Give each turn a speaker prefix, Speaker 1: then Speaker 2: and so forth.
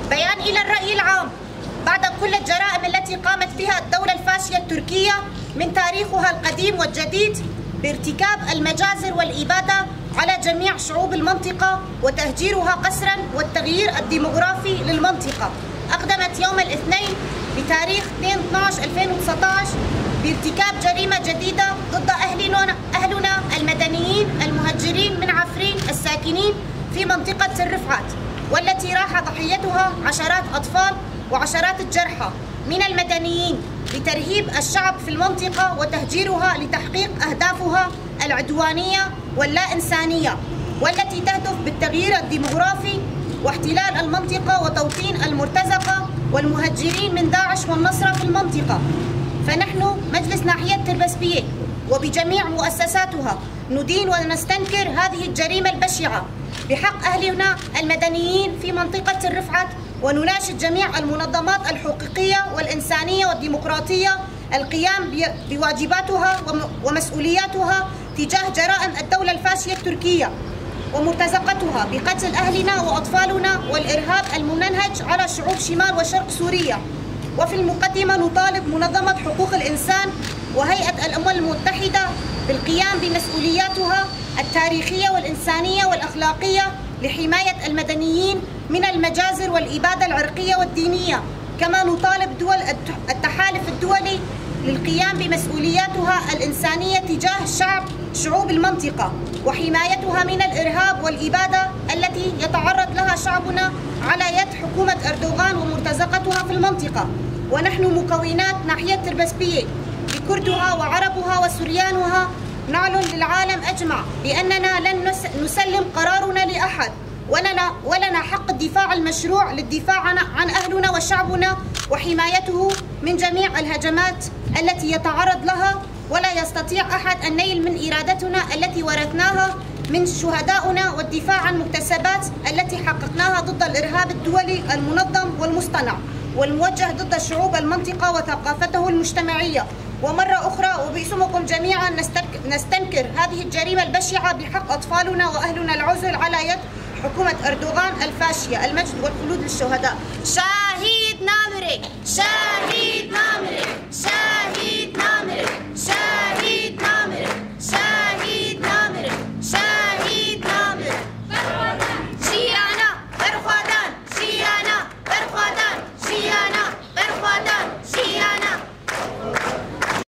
Speaker 1: بيان إلى الرأي العام بعد كل الجرائم التي قامت بها الدولة الفاشية التركية من تاريخها القديم والجديد بارتكاب المجازر والإبادة على جميع شعوب المنطقة وتهجيرها قسرا والتغيير الديموغرافي للمنطقة، أقدمت يوم الاثنين بتاريخ 2/12/2019 بارتكاب جريمة جديدة ضد أهلنا المدنيين المهجرين من عفرين الساكنين في منطقة الرفعات، والتي راح ضحيتها عشرات أطفال وعشرات الجرحى من المدنيين لترهيب الشعب في المنطقة وتهجيرها لتحقيق أهدافها العدوانية واللا إنسانية، والتي تهدف بالتغيير الديموغرافي واحتلال المنطقة وتوطين المرتزقة والمهجرين من داعش والنصرة في المنطقة. فنحن مجلس ناحية تربسبية وبجميع مؤسساتها ندين ونستنكر هذه الجريمة البشعة بحق أهلنا المدنيين في منطقة الرفعات، ونناشد جميع المنظمات الحقوقية والإنسانية والديمقراطية القيام بواجباتها ومسؤولياتها تجاه جرائم الدولة الفاشية التركية ومرتزقتها بقتل أهلنا وأطفالنا والإرهاب الممنهج على شعوب شمال وشرق سوريا. وفي المقدمة نطالب منظمة حقوق الإنسان وهيئة الأمم المتحدة بالقيام بمسؤولياتها التاريخية والإنسانية والأخلاقية لحماية المدنيين من المجازر والإبادة العرقية والدينية. كما نطالب دول التحالف الدولي للقيام بمسؤولياتها الإنسانية تجاه شعوب المنطقة وحمايتها من الإرهاب والإبادة التي يتعرض لها شعبنا على يد حكومة أردوغان ومرتزقتها في المنطقة. ونحن مكونات ناحية تربسبية بكردها وعربها وسريانها نعلن للعالم أجمع بأننا لن نسلم قرارنا لأحد، ولنا حق الدفاع المشروع للدفاع عن أهلنا وشعبنا وحمايته من جميع الهجمات التي يتعرض لها، ولا يستطيع أحد النيل من إرادتنا التي ورثناها من شهدائنا والدفاع عن مكتسبات التي حققناها ضد الإرهاب الدولي المنظم والمصطنع والموجه ضد شعوب المنطقة وثقافته المجتمعية. ومرة أخرى وباسمكم جميعا نستنكر هذه الجريمة البشعة بحق أطفالنا وأهلنا العزل على يد حكومة أردوغان الفاشية. المجد والخلود للشهداء. شهيد نامري، شهيد نامري، شهيد